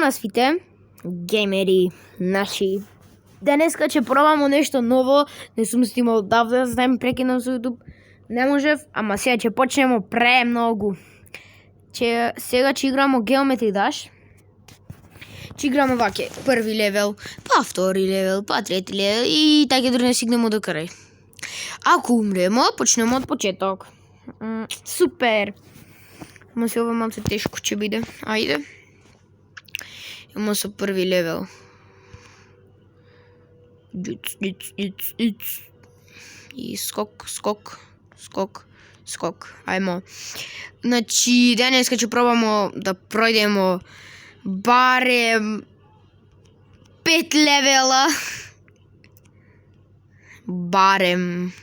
на свите, геймери наши. Денеска ќе пробамо нешто ново, не сум снимал давно, знаем прекинам со YouTube. Не можев, ама сега ќе почнемо премногу. Сега ќе играмо Geometry Dash. Ќе играмо ваке, први левел, па втори левел, па трети левел и така дори не стигнемо до крај. Ако умремо, почнемо од почеток. Супер! Ама се ова малце тешко ќе биде. Ајде. Има со први левел. И скок. Ајмо. Значи, денеска ќе пробамо да пројдемо барем 5 левела. Барем.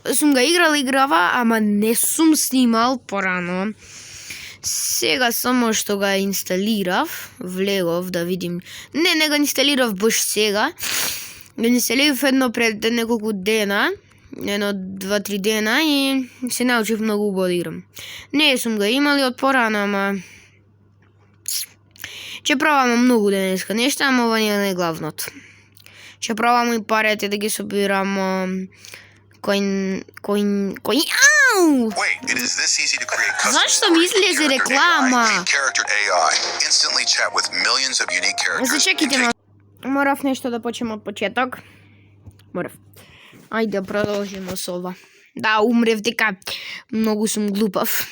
Сум ga играва, ама не сум снимал порано. Сега само што ga инсталирав, влегов да видим. Не го инсталирав баш сега. Го инсталирав едно пред неколку дена, 2-3 дена и се научив многу убаво да играм. Не сум ga имали од порано, ама ќе пробаме многу денеска нешта, ама ова не е главното. Ќе пробаме и парите да ги собирамо. Коин. Ау! Зашто ми излезе реклама? Зачекайте ма. Морав нешто да почнем од почеток. Морав. Ајде продолжиме со ова. Да, умрев дека многу сум глупав.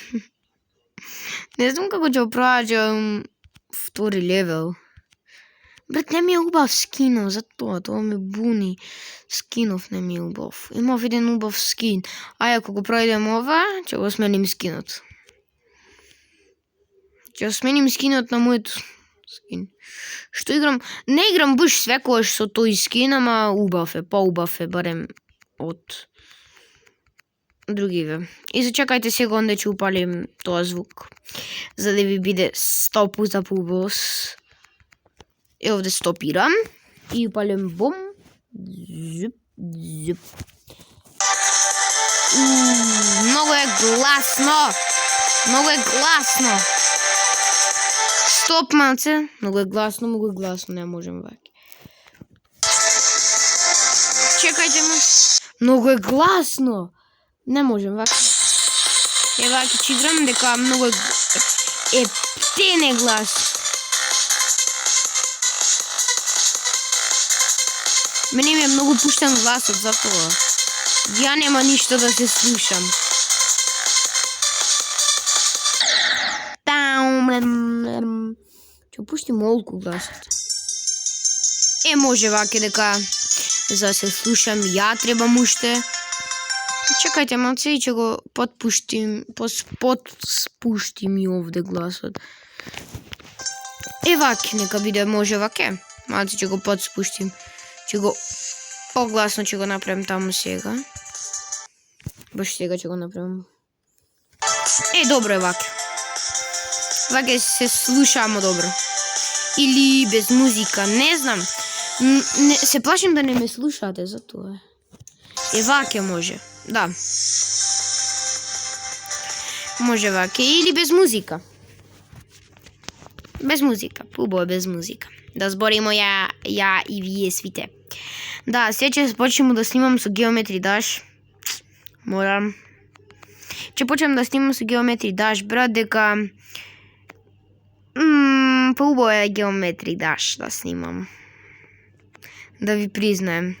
Не знам како ќе проаѓам втори левел. Брат, не ми е убав скинов, затоа, тоа ме буни. Скинов не ми е убав. Имав еден убав скин. А ако го пројдем ова, ќе го сменим скинот. Ќе го сменим скинот на мојот скин. Што играм? Не играм баш секогаш со тој скин, ама убав е, поубав е, барем од другиве. И зачекајте сега онде ќе упалим тоа звук, за да ви биде 100 пута поубаво. Е, овде стопирам и упалим бум. Зуп. Многу е гласно. Стоп малце. Многу е гласно, не можем ваке. Чекајте ме. Многу е гласно. Не можем ваке. Е, ваке ќе играм дека многу е птене глас. Мене ми е многу пуштен гласот за тоа. Ја нема ништо да се слушам. Ќе пуштим молку гласот. Е, може ваке дека за да се слушам ја требам уште. Чекајте малце и ќе го подспуштим и овде гласот. Е, ваке, нека биде може ваке. Малце ќе го подспуштим. Ќе го погласно ќе го направим таму сега. Баш сега ќе го направим. Е, добро е ваке. Ваке се слушамо добро. Или без музика, не знам. Се плашим да не ме слушате, затоа е. Ваке може, да. Може ваке или без музика. Без музика, убаво без музика. Да зборимо ја и вие свите. Да, сега ќе почнем да снимам со Geometry Dash. Морам. Ќе почнем да снимам со Geometry Dash, брат, дека поубаво е Geometry Dash да снимам. Да ви признаем.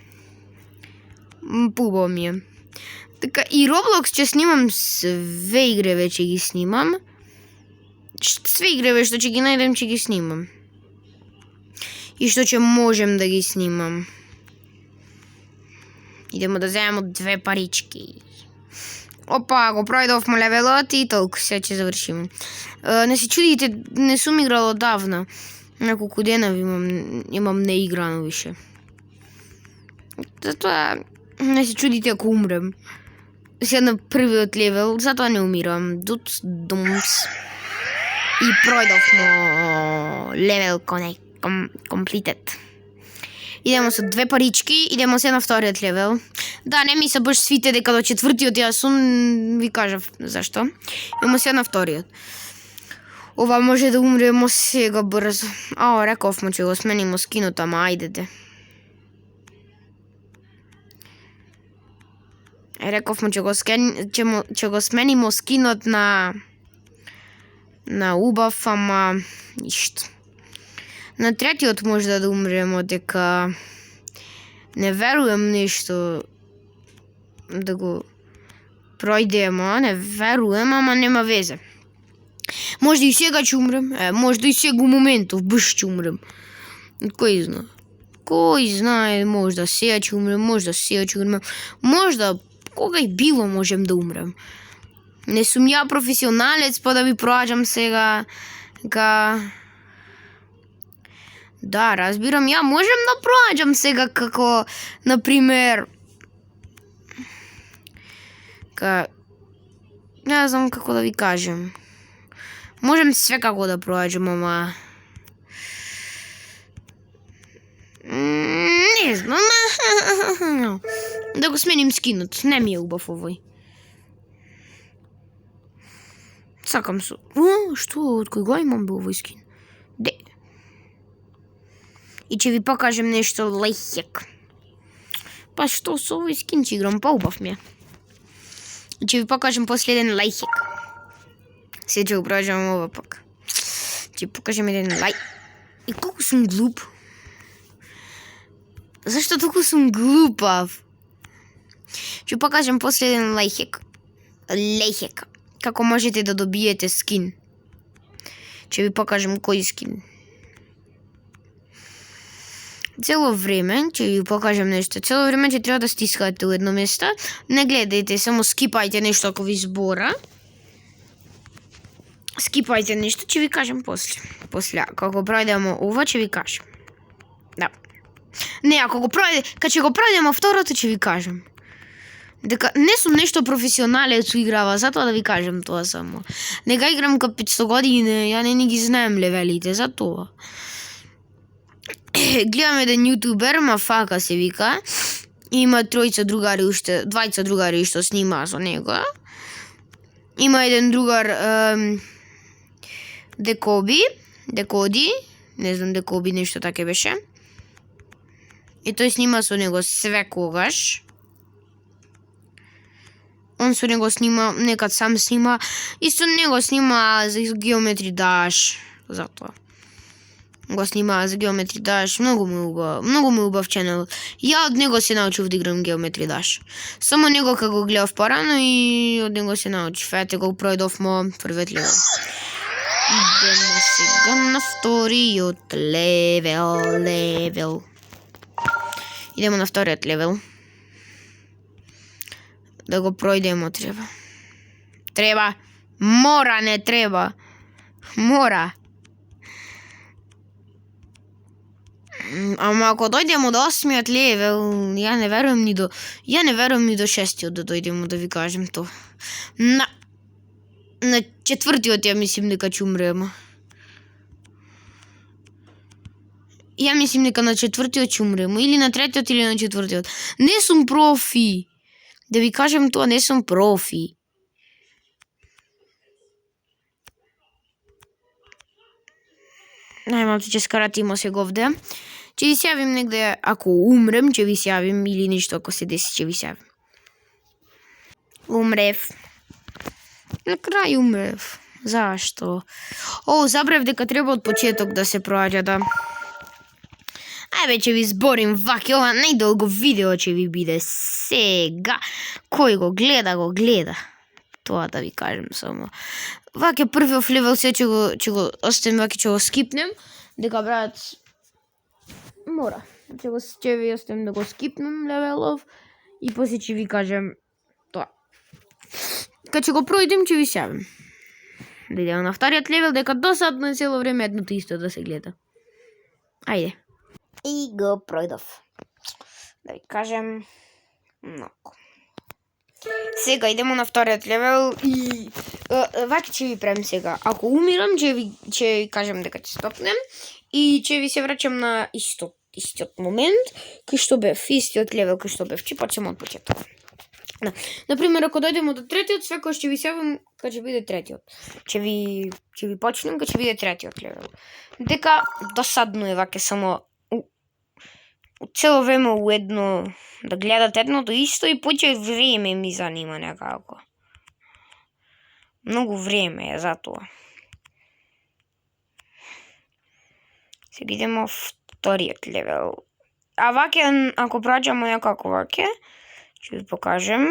Поубаво ми е. Така и Roblox ќе снимам све игри веќе ги снимам. Све игри што ќе ги најдем ќе ги снимам. И што ќе можем да ги снимам. Идемо да земемо 2 парички. Опа, го пројдовме левелот и толку, сега ќе завршиме. Не се чудите, не сум играл одавна. Неколку дена имам неиграно више. Затоа не се чудите ако умрем. Сега на првиот левел, затоа не умирам. Думс. И пројдовме левел completed. Идемо со 2 парички, идемо се на вториот левел. Да, не ми се баш свите дека до четвртиот ја сум, ви кажав зашто. Идемо се на вториот. Ова може да умремо сега брзо. Рековме че го сменимо скинот, ама ајдете. Рековме че го сменимо скинот на убав, ама ништо. На третиот може да умремо, дека не верувам нешто да го пројдемо, не верувам, ама нема везе. Може и сега ќе умрем, може и сега моментов баш ќе умрем. Кој знае? Кој знае, може да сега ќе умрем, може да сега ќе умрем, може да кога и било можем да умрем. Не сум ја професионалец па да ви проаѓам сега Да, разбирам, ја можем да проаѓам сега како, например, не знам како да ви кажем. Можем све како да проаѓам, ама не знам. Да го сменим скинот, не ми е убав овој. Сакам со... Што, од кој го имам бе овој скин? Де? И ќе ви покажем нешто лајхек. Па што со овој скин ќе играм, па убав ми е. И ќе ви покажем после еден лајхек. Се ќе го проаѓам ова пак. Ќе покажем еден И колку сум глуп. Зашто толку сум глупав? Ќе покажем после еден лајхек. Како можете да добиете скин. Ќе ви покажем кој скин. Цело време ќе ви покажем нешто. Цело време ќе треба да стискате у едно место. Не гледајте, само скипајте нешто ако ви збора. Скипајте нешто, ќе ви кажем после. После, како пројдемо ова, ќе ви кажем. Да. Не, кога ќе го пројдемо второто, ќе ви кажем. Дека не сум нешто професионалец у играва, затоа да ви кажем тоа само. Не га играм ка 500 години, ја не ги знаем левелите, затоа. Гледам еден јутубер, Мафака се вика, има двајца другари што снима со него. Има еден другар Декоди, не знам, Декоби нешто таке беше. И тој снима со него секогаш. Он со него снима, некад сам снима, и со него снима за Geometry Dash, затоа. Го снима за Geometry Dash, многу му убав ченел. Ја од него се научив да играм Geometry Dash. Само него како го гледав порано и од него се научив. Ете го пројдовмо првиот левел. Идемо сега на вториот левел. Идемо на вториот левел. Да го пројдемо треба. Мора, не треба. Мора. Ама ако дојдемо до 8-миот левел, ја не верувам ни до 6-тиот да дојдемо, да ви кажем тоа. На 4-тиот ја мислим дека ќе умрем. Ја мислим дека на 4-тиот ќе умрем, или на 3-тиот или на 4-тиот. Не сум профи. Да ви кажем тоа, не сум профи. Најмалку ќе скаратимо се говде. Ќе ви се јавим негде, ако умрем, ќе ви се јавим, или ништо ако се деси, ќе ви се јавим. Умрев. На крај умрев. Зашто? Забрав дека треба од почеток да се проаѓа, да. Ајде, ќе ви зборим ваќе, ова најдолго видео ќе ви биде сега. Кој го гледа. Тоа да ви кажем само. Ваќе првиот левел се ќе го оставим, ваќе ќе го скипнем, дека брат мора. Ќе ви оставим да го скипнем левелов и после ќе ви кажем тоа. Кога ќе го пројдем, ќе ви се јавим. Да идеме на вториот левел, дека досадно е цело време едното исто да се гледа. Ајде. И го пројдов. Да ви кажем многу. Сега идемо на вториот левел и ваќе ќе ви правим сега. Ако умирам, ќе ви кажем дека ќе стопнем и ќе ви се враќам на истиот момент, кај што бев, истиот левел кај што бев, ќе почнеме од почеток. Например, ако дојдеме до третиот, секој ќе ви сјавам кога ќе биде третиот. Ќе ви почнем кога ќе биде третиот левел. Дека досадно е ваќе само цело време уедно да гледат едното исто и поче време ми занима некако. Многу време е за тоа. Сега идемо вториот левел. А ваќе, ако проаѓаме некако ваќе, ќе ви покажем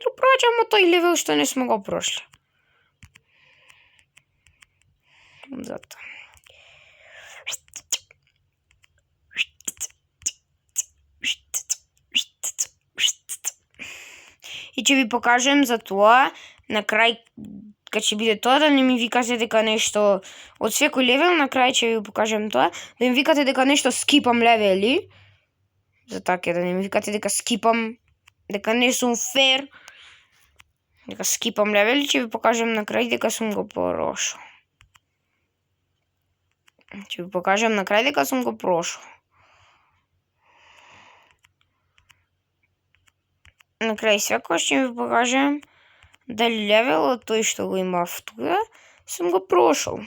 да проаѓаме тој левел што не сме го прошли. Зато. И ќе ви покажем за тоа на крај кога ќе биде тоа да не ми викате дека нешто од секој левел, на крај ќе ви покажем тоа, да ми викате дека нешто скипам левели. За така да не ми викате дека скипам, дека не сум фер, дека скипам левели, ќе ви покажем на крај дека сум го прошол. Ќе ви покажем на крај дека сум го прошол. На крај секојаш ќе ви покажем дали левелот тој што го имав тука сум го прошол.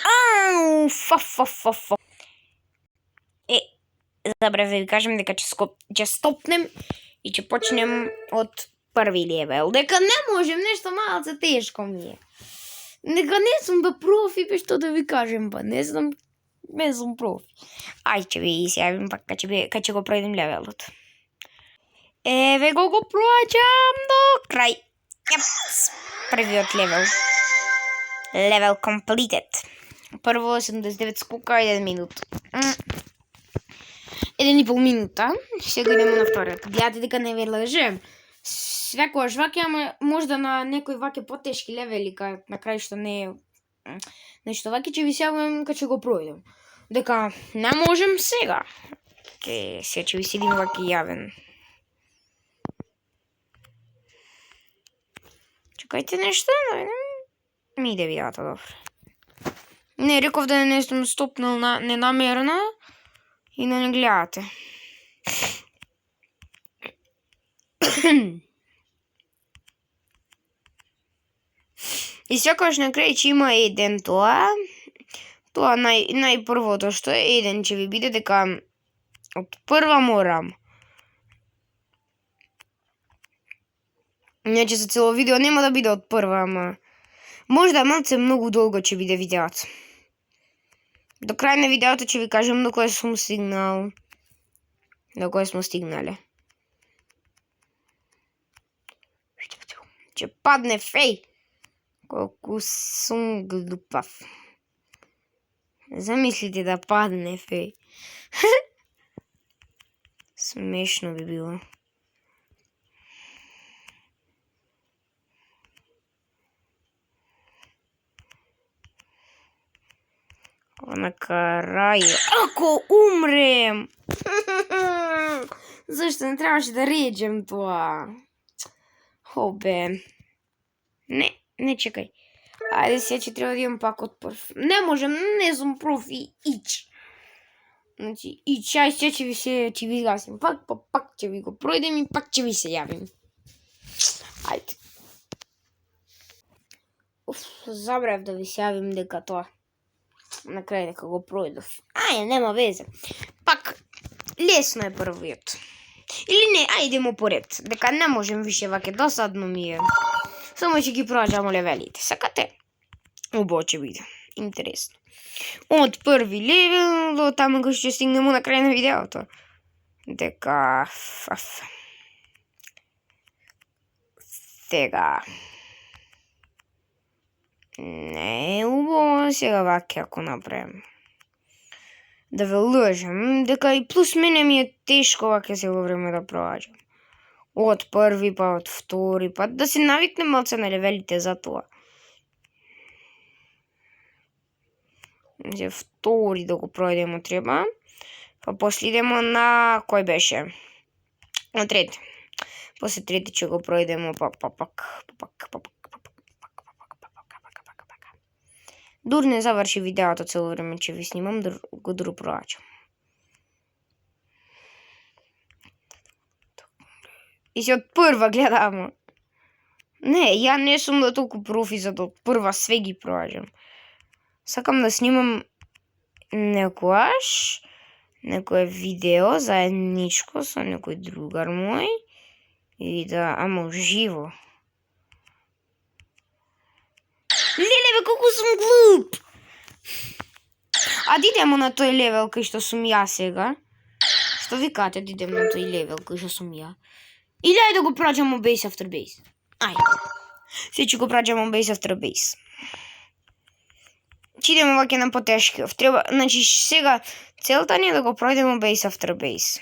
Ау, фа. Забрав да ви кажем дека ќе стопнем и ќе почнем од први левел. Дека не можем, нешто малце тешко ми е. Дека не сум профи, бе што да ви кажем, па не сум профи. Ај, ќе ви изјавим пак кога ќе го пројдем левелот. Еве го проаѓам до крај. Првиот левел. Level completed. Прво 79 скока, 1 минут. 1,5 минута. Сега идемо на вториот. Гледате дека не ве лажем. Секогаш ваќе, ама можда на некои ваќе потешки левели, на крај што не е нешто ваќе ќе ви сјавам кога ќе го пројдем. Дека не можем сега. Сега ќе ви седим ваќе јавен. Чекајте нешто, ми иде видеото добро. Не, реков да не сум стопнал ненамерно и да не гледате. И секогаш на крај ќе има еден тоа најпрвото што е еден ќе ви биде дека од прва морам. Иначе за цело видео нема да биде од прва, ама можда малце многу долго ќе биде видеото. До крај на видеото ќе ви кажем до кој сум стигнал. До кој сме стигнале. Ќе падне феј. Колку сум глупав. Замислите да падне феј. Смешно би било. На крај. Ако умрем! Зашто не требаше да реđем тоа? Хобе. Не чекај. Ајде сега ќе треба да имам пак од прв. Не можем, не сум профи, ич. Значи, ич, ај сега ќе ви гасим. Пак ќе ви го пројдем и пак ќе ви се јавим. Ајде. Забрав да ви се јавим дека тоа. На крај дека го пројдов. Ајде, нема везе. Пак, лесно е првиот. Или не, ајдемо поред. Дека не можем више ваќе, досадно ми е. Само ќе ги проаѓамо левелите. Сакате? Убаво ќе биде. Интересно. Од први левел до таму кога ќе стигнемо на крај на видеото. Дека... Сега... Не е убаво сега ваќе ако направим. Да ве лъжем, дека и плюс мене ми е тешко ваќе цело време да проаѓам. Од први па од втори па да се навикнем малце на левелите за тоа. Втори да го пројдемо треба. Па после идемо на кој беше? На трети. После трети ќе го пројдемо пак. Дур не заврши видеото цело време ќе ви снимам, го дур проаѓам. И се од прва гледам. Не, ја не сум да толку профи за да од прва све ги проаѓам. Сакам да снимам некојаш некое видео заедничко со некој другар мој и да, ама живо. Леле бе, колку сум глуп! А дидемо на тој левел кај што сум ја сега. Што ви кажете, дидем на тој левел кај што сум ја? Или ајде да го праќамо Base After Base. Ајде. Сечи го праќамо Base After Base. Че идеме ваќе на потешки. Треба, значи сега целта ни е да го пројдемо Base After Base.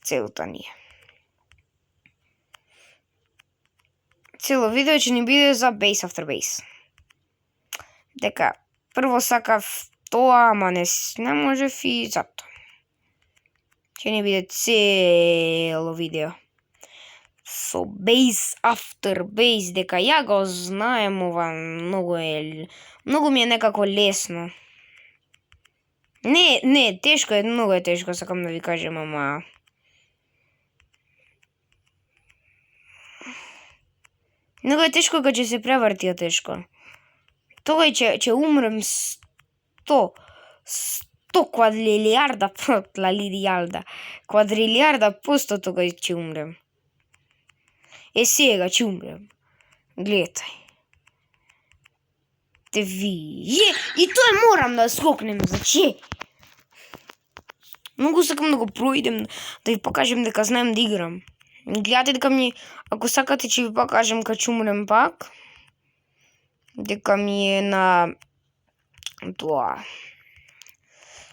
Целта ни е. Цело видео ќе ни биде за Base After Base. Дека прво сакав тоа, ама не можев и затоа. Ќе ни биде цело видео со Base After Base, дека ја го знаем ова, многу ми е некако лесно. Не, тешко е, многу е тешко, сакам да ви кажем, ама многу е тешко кога ќе се преврти тешко. Тогаш ќе умрем 100 квадрилиарда посто тогаш ќе умрем. Е, сега ќе умрем. Гледај. Те ви. И тоа морам да скокнем, значи. Многу сакам да го проидем, да ви покажем дека знаем да играм. Гледате дека ми, ако сакате ќе ви покажем кога ќе умрем пак. Дека ми е на тоа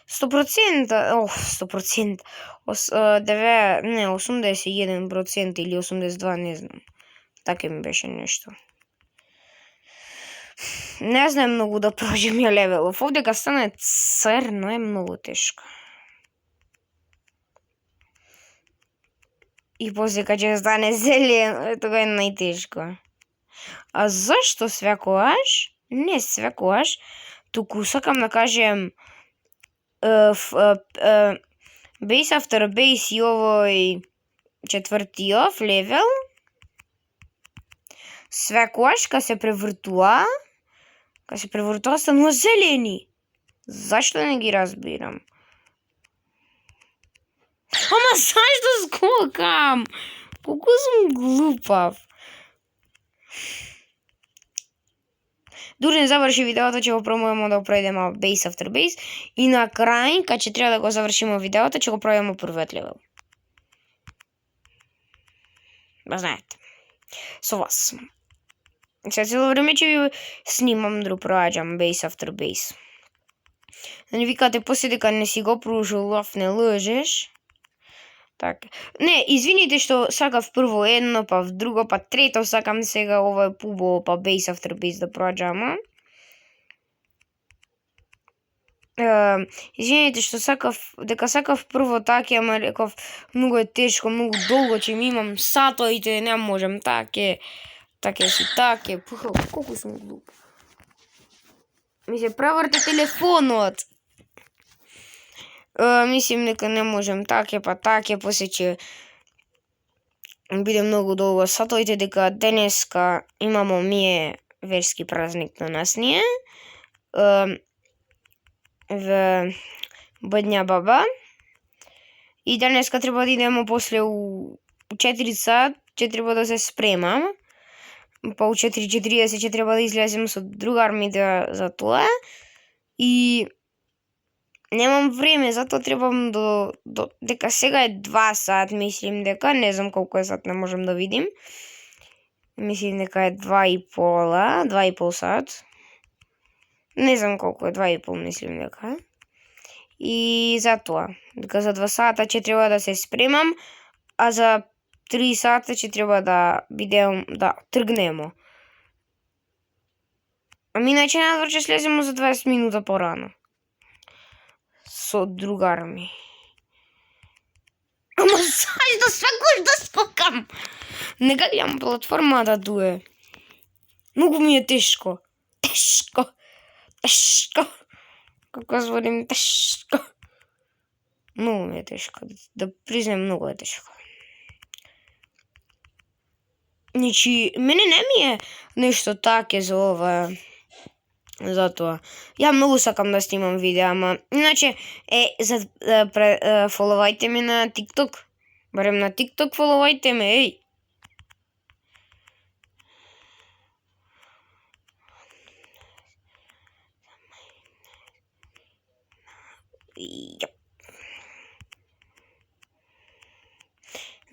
100%, 100%, 81% или 82%, не знам. Така ми беше нешто. Не знам многу да проđem ја левелов. Овде кога стане црно е многу тешко. И после кога ќе стане зелено, тога е најтешко. А зашто свекогаш? Не свекогаш, туку сакам да кажем Base After Base и овој четвртиот левел свекогаш кога се превртува станува зелени. Зашто не ги разбирам? Ама зашто скокам? Колку сум глупав. Дури не заврши видеото, ќе го пробуваме да го пројдеме Base After Base и на крај, кога ќе треба да го завршиме видеото, ќе го пројдеме првиот левел. Ба знаете. Со вас. Сега цело време ќе ви снимам да проаѓам Base After Base. Да не викате после дека не си го проушил лав, не лъжеш. Така. Не, извините што сакав прво едно, па друго, па трето сакам сега ова е пубаво, па Base After Base да проаѓам. Извините што сакав прво таке, ама реков многу е тешко, многу долго ќе ми имам сатоите, не можем таке си таке. Колку сум глуп. Ми се преврте телефонот. Мислим дека не можем таке, па таке, после ќе биде многу долго сатоите, дека денеска имамо мие верски празник на нас ние. В Бадња баба. И денеска треба да идемо после у 4 сат, ќе треба да се спремам. Па у 4:40 ќе треба да излезем со другар ми за тоа. И немам време, затоа требам дека сега е 2 сат, мислим дека, не знам колку е сат, не можем да видим. Мислим дека е 2,5 сат. Не знам колку е, 2,5 мислим дека. И затоа, дека за 2 сата ќе треба да се спремам, а за 3 сата ќе треба да тргнемо. Ами иначе надвор ќе слеземо за 20 минута порано. Со другар ми. Ама зашто свекогаш да скокам? Не гледам платформата туе. Многу ми е тешко. Како зборим тешко. Многу ми е тешко. Да признам, многу е тешко. Значи, мене не ми е нешто таке за ова. Затоа. Ја многу сакам да снимам видеа, ама иначе фоловајте ме на TikTok. Барем на TikTok фоловајте ме, еј.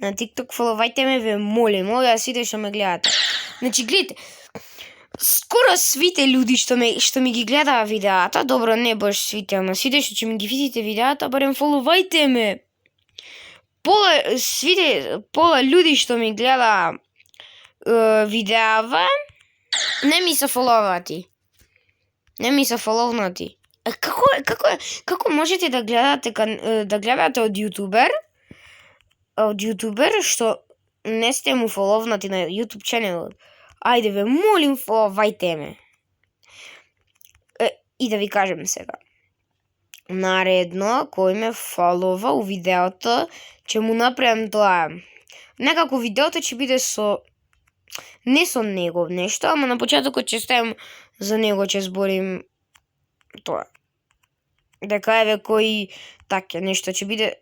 На TikTok фоловајте ме, ве молим, овие сите што ме гледате. Значи, гледате, скоро свите луѓе што ми ги гледаа видеата, добро, не баш свите, ама свите што ќе ми ги видите видеата, барем фоловајте ме. Пола луѓе што ми гледаа видеава, не ми се фоловати. Не ми се фоловнати. Како можете да гледате од јутубер? Од јутубер што не сте му фоловнати на YouTube ченелот? Ајде ве молим, фоловајте ме. И да ви кажем сега. Наредно, кој ме фолова у видеото, ќе му направам тоа. Некако видеото ќе биде не со него нешто, ама на почетокот ќе ставам за него, ќе зборим тоа. Дека еве кој така нешто ќе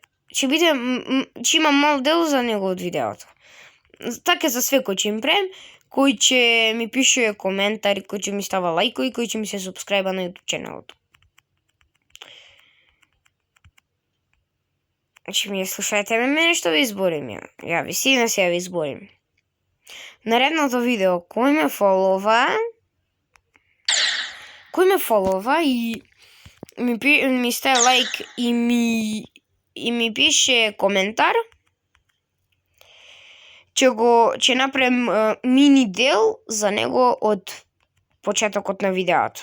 има мал дел за него од видеото. Така за све кој ќе им прем, кој ќе ми пише коментари, кој ќе ми става лајкови, кој ќе ми се субскрајба на YouTube ченелот. Значи ми слушајте мене што ви изборим ја. Ја ви сина се ја ви изборим. Наредното видео, кој ме фолова и ми стави лайк и ми пише коментар, ќе направим мини дел за него од почетокот на видеото.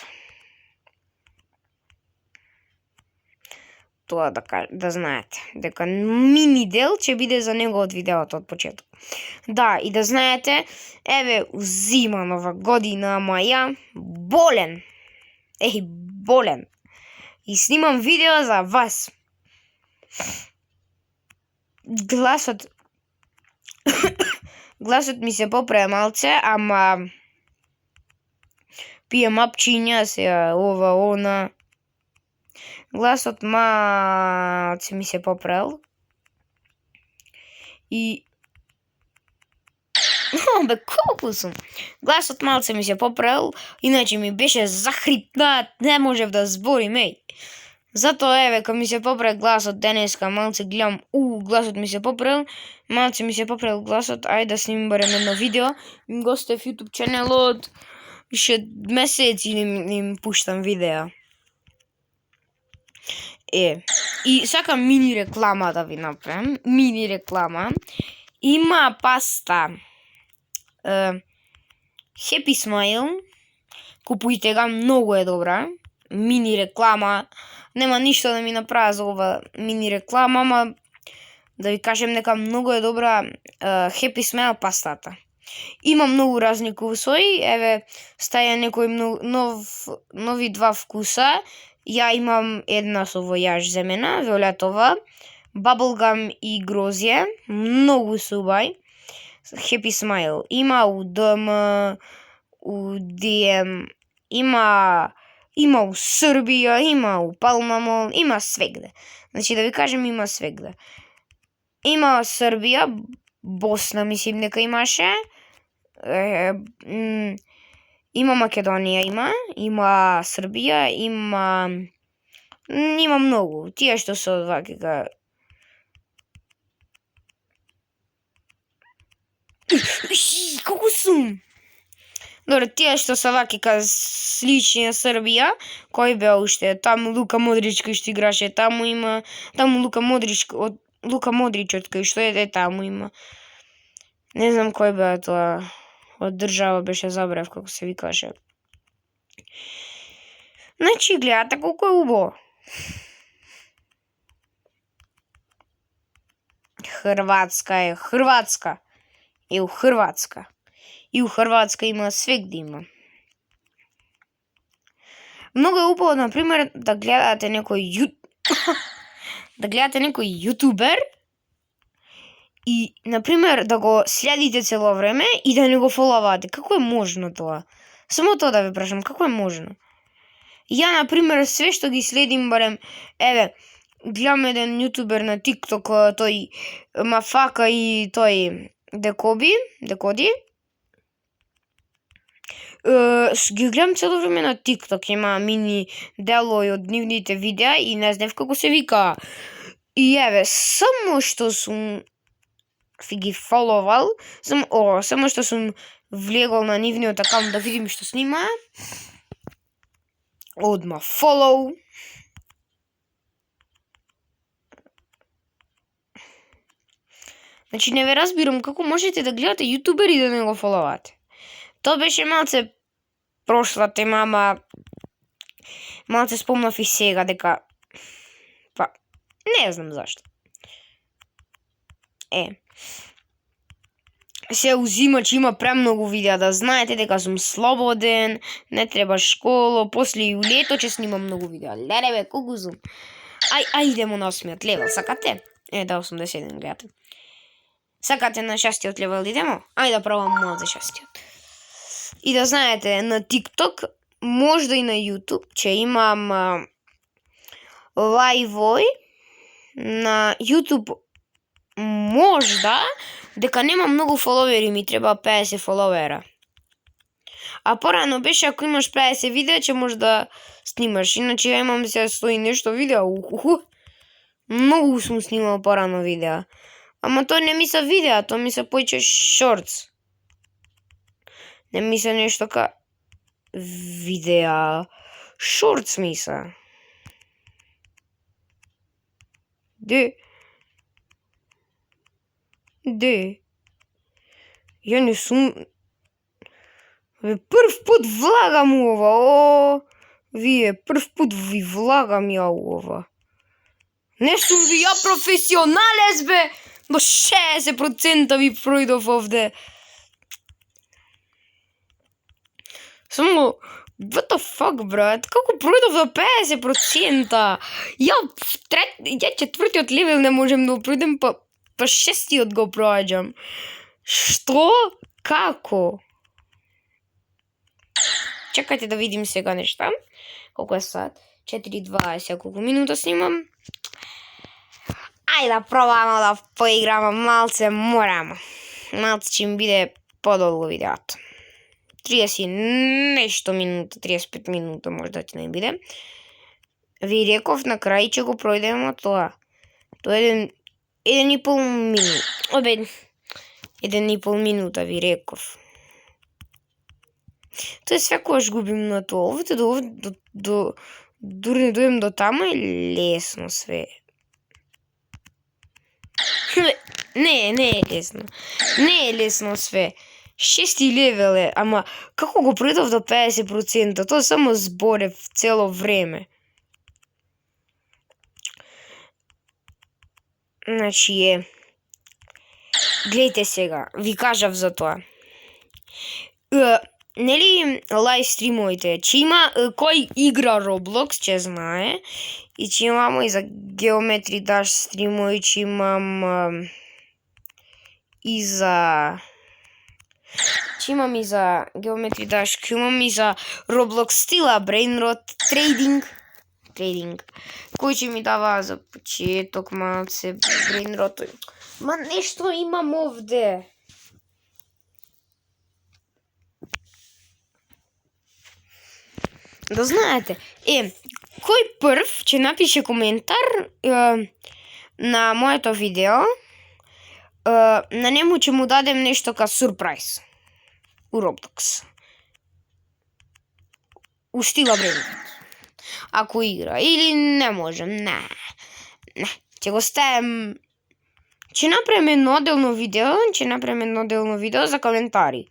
Тоа да знаете, дека мини дел ќе биде за него од видеото од почеток. Да, и да знаете, еве узима нова година, ама ја болен. Болен. И снимам видео за вас. Гласот ми се поправи малце, ама пием апчиња се ова, она. Гласот малце ми се поправил. И колку сум? Гласот малце ми се поправил, иначе ми беше захрипнат, не можев да зборим, Затоа еве кога ми се поправи гласот денеска, малце гледам, гласот ми се поправил, малце ми се поправил гласот, ајде да снимам барем едно видео, им гостев YouTube ченелот, више месеци им пуштам видеа. И сакам мини реклама да ви направам, мини реклама. Има паста Happy Smile, купујте га, многу е добра. Мини реклама, нема ништо да ми направа за ова мини реклама, ама да ви кажем дека многу е добра Happy Smile пастата. Има многу разни вкусови, еве стаја некој нови два вкуса. Ја имам една со војаж земена, виолетова, bubblegum и грозје, многу субај. Happy Smile. Има у ДМ, у ДМ, има у Србија, има у Палмамол, има свегде. Значи да ви кажем, има свегде. Има Србија, Босна мислим дека имаше, има Македонија, има Србија, има многу. Тие што се вакика. Колку сум? Добре, тие што се вакика слични на Србија, кој беа уште? Таму Лука Модрич кој што играше, таму Лука Модрич од кој што таму има. Не знам кој беа тоа. Од држава беше, забрав како се викаше. Значи, гледате колку е убаво. Хрватска. И у Хрватска има свегде има. Многу е убаво, например, да гледате некој јутубер и, например, да го следите цело време и да не го фоловате. Како е можно тоа? Само тоа да ве прашам, како е можно? Ја, например, све што ги следим, барем, гледам еден јутубер на TikTok, тој Мафака и тој Декоди. Ги гледам цело време на TikTok, има мини делои од нивните видеа и не знам како се вика. И само што сум ги фоловал, само што сум влегол на нивниот акаунт да видим што снима. Одма фолоу. Значи не ве разбирам како можете да гледате јутубери и да не го фоловате. Тоа беше малце прошла тема, ама малце спомнав и сега дека не знам зашто. Се узима, че има премногу видеа, да знаете дека сум слободен, не треба школа, после и лето ќе снимам многу видеа. Леле бе, колку сум. Идемо на 8-миот левел, сакате? Да, 81 гледате. Сакате на 6-тиот левел идемо? Да пробам малце 6-тиот. И да знаете, на TikTok, можда и на YouTube, че имам лајвој. На YouTube можда дека нема многу фоловери, ми треба 50 фоловера. А порано беше ако имаш 50 видеа, ќе можеш да снимаш. Иначе ја имам се 100 и нешто видеа. Многу сум снимал порано видеа. Ама тоа не ми се видеа, тоа ми се поиќе шортс. Не ми се нешто ка видеа. Шортс ми се. Де? Ја не сум... Прв пут влагам ова, вие, прв пут ви влагам ја ова. Не сум ви ја професионалец, бе! До 60% ви пројдов овде. Само... What the fuck, брат? Како пројдов до 50%? Ја четвртиот левел не можем да пројдем, па 6-тиот го проаѓам. Што? Како? Чекајте да видим сега нешта. Колку е сат? 4:20, колку минута снимам? Да пробаме да поиграме малце, морам. Малце ќе ми биде подолго видеото. 30 нешто минута, 35 минута можда ќе не биде. Ви реков на крај ќе го пројдеме тоа. Тоа е 1,5 минута. 1,5 минута ви реков. Тоа е секогаш губим на тоа. Овде дури не дојдем до тама е лесно све. Не е лесно. Не е лесно све. 6-ти левел е, ама како го пројдов до 50%? Тоа само зборев цело време. Значи гледайте сега, ви кажав за тоа. Нели лайв стримовите, че има кој игра Roblox, че знае, и че имамо и за Geometry Dash стримови, че имам и за... Че имам и за Geometry Dash, имам и за Roblox стила, Brainrot, Trading, кој ќе ми дава за почеток малце, Brainrot. Ма нешто имам овде. Да знаете, кој прв ќе напише коментар на моето видео, на нему ќе му дадем нешто ка сурприз у Roblox. У стила Brainrot. Ако игра, или не можем, не. Ќе го ставим... Ќе направиме едно отделно видео за коментари.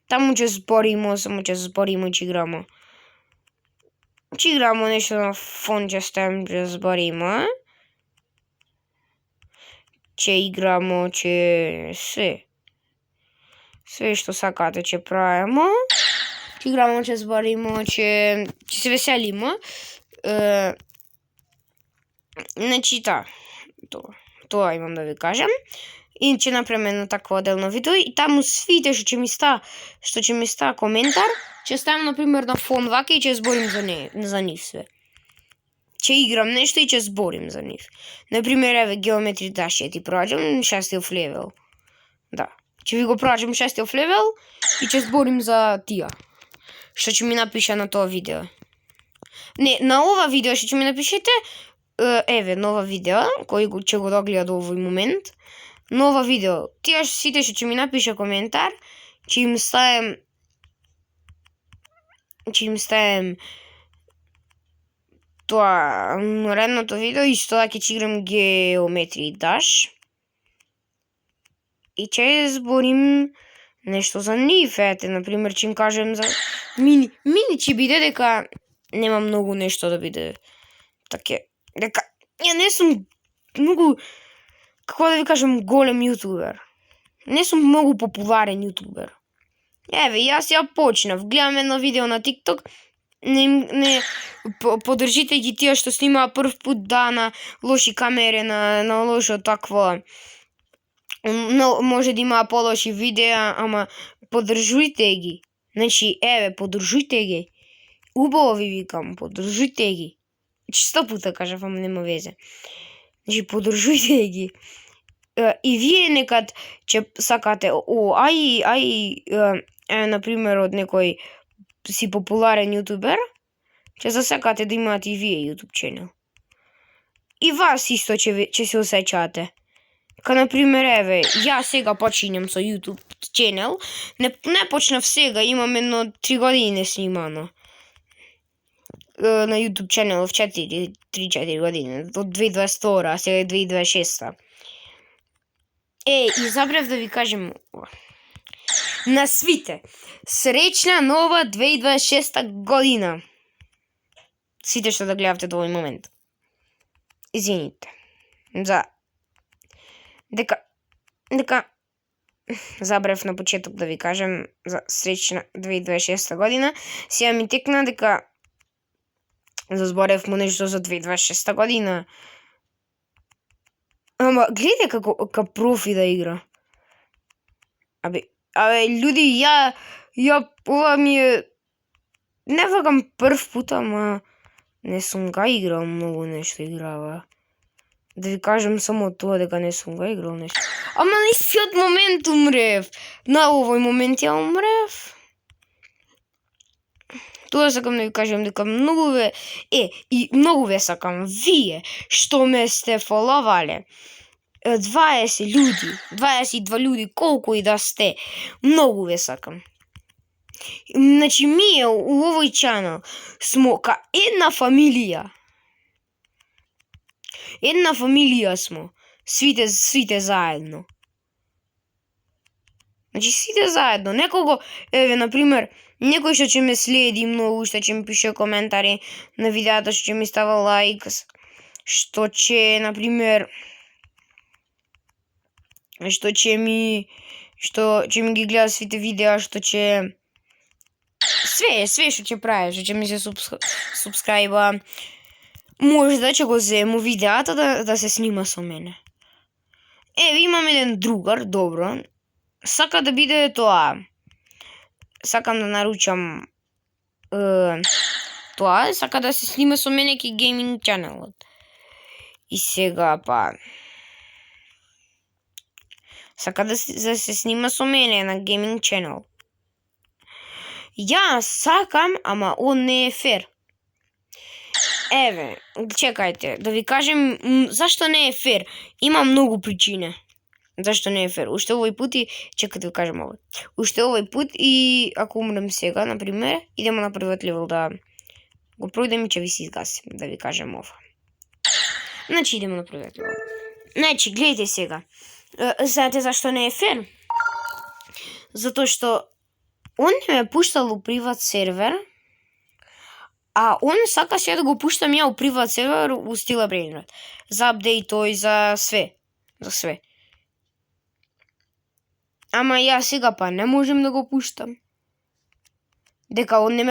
Таму ќе збориме, само ќе збориме, ќе играмо. Ќе играмо нешто на фон, ќе ставим, ќе збориме. Ќе играмо, ќе све. Све што сакате ќе правиме. Ќе играмо, ќе збориме, ќе се веселиме. Значи тоа имам да ви кажам. И ќе направиме едно такво отделно видео и таму свите што ќе ми ста коментар, ќе ставам на пример на фон вака и ќе зборим за нив све. Ќе играм нешто и ќе зборим за нив. На пример, еве Geometry Dash ќе ти проаѓам 6 левел. Да, ќе ви го проаѓам 6 левел и ќе зборим за тие. Што ќе ми напиша на тоа видео. Не, на ова видео што ќе ми напишете, еве нова видео кој ќе го догледа до овој момент. Нова видео. Тие сите што ќе ми напиша коментар, ќе им ставим тоа наредното видео и што ќе играм Geometry Dash. И ќе зборим нешто за нив, ете, например, ќе им кажем за Мини. Мини ќе биде дека нема многу нешто да биде. Така, дека ја не сум многу, како да ви кажам, голем јутубер. Не сум многу популарен јутубер. Еве, јас ја почнав, гледам едно видео на TikTok, не поддржите ги тие што снимаа прв пут, да, на лоши камери, на лошо такво. Но може да имаа полоши видеа, ама поддржујте ги. Значи, еве, поддржујте ги. Убаво ви викам, поддржујте ги. 100 пута кажав, ама нема везе. Значи, поддржујте ги. И вие некад ќе сакате, на пример, од некој си популарен јутубер, ќе засакате да имате и вие YouTube ченел. И вас исто ќе се осеќате. Ка, например, еве, ја сега починјам со YouTube ченел, не почнав сега, имам едно 3 години снимано. На YouTube ченел в 3-4 години, од 2022, а сега е 2026. И забрав да ви кажем на свите, среќна нова 2026 година. Сите што да гледавте до овој момент. Извините. Дека забрав на почеток да ви кажем за среќна 2026 година. Сега ми текна дека зборевме нешто за 2026 година. Ама гледајте како профи да игра. Абе, луѓе, ја ова ми е, не вакам прв пут, ама не сум га играл многу нешто играва. Да ви кажам само тоа дека не сум га играл нешто. Ама на истиот момент умрев. На овој момент ја умрев. Тоа сакам да ви кажам дека многу ве и многу ве сакам вие што ме сте фоловале. 20 луѓе, 22 луѓе, колку и да сте, многу ве сакам. Значи, ние у овој чанел смо ка една фамилија. Една фамилија смо, свите заедно. Значи, сите заедно. Некого, еве, например, некој што ќе ме следи многу, што ќе ми пише коментари на видеата, што ќе ми става лайк, што ќе, например, што ќе ми ги гледа сите видеа, што ќе све што ќе прави, што ќе ми се субскрајба, може да ќе го зему видеата да се снима со мене. Еве, имам еден другар, добро, сака да биде тоа. Сакам да наручам тоа, сака да се снима со мене ки гейминг чанелот. И сега сака да се снима со мене на гейминг ченел. Ја сакам, ама он не е фер. Еве, чекајте, да ви кажем зашто не е фер. Има многу причини зашто не е фер. Уште овој пут и чекајте да ви кажем овој. Уште овој пут и ако умрем сега, например, идемо на првиот левел да го пројдем и ќе ви се изгасим, да ви кажем ова. Значи идемо на првиот левел. Значи, гледайте сега. Знаете зашто не е фер? Затоа што он не ме пуштал у приват сервер, а он сака сега да го пуштам ја у приват сервер у стила Brainrot. За апдејт и за све. За све. Ама ја сега не можем да го пуштам. Дека он не ме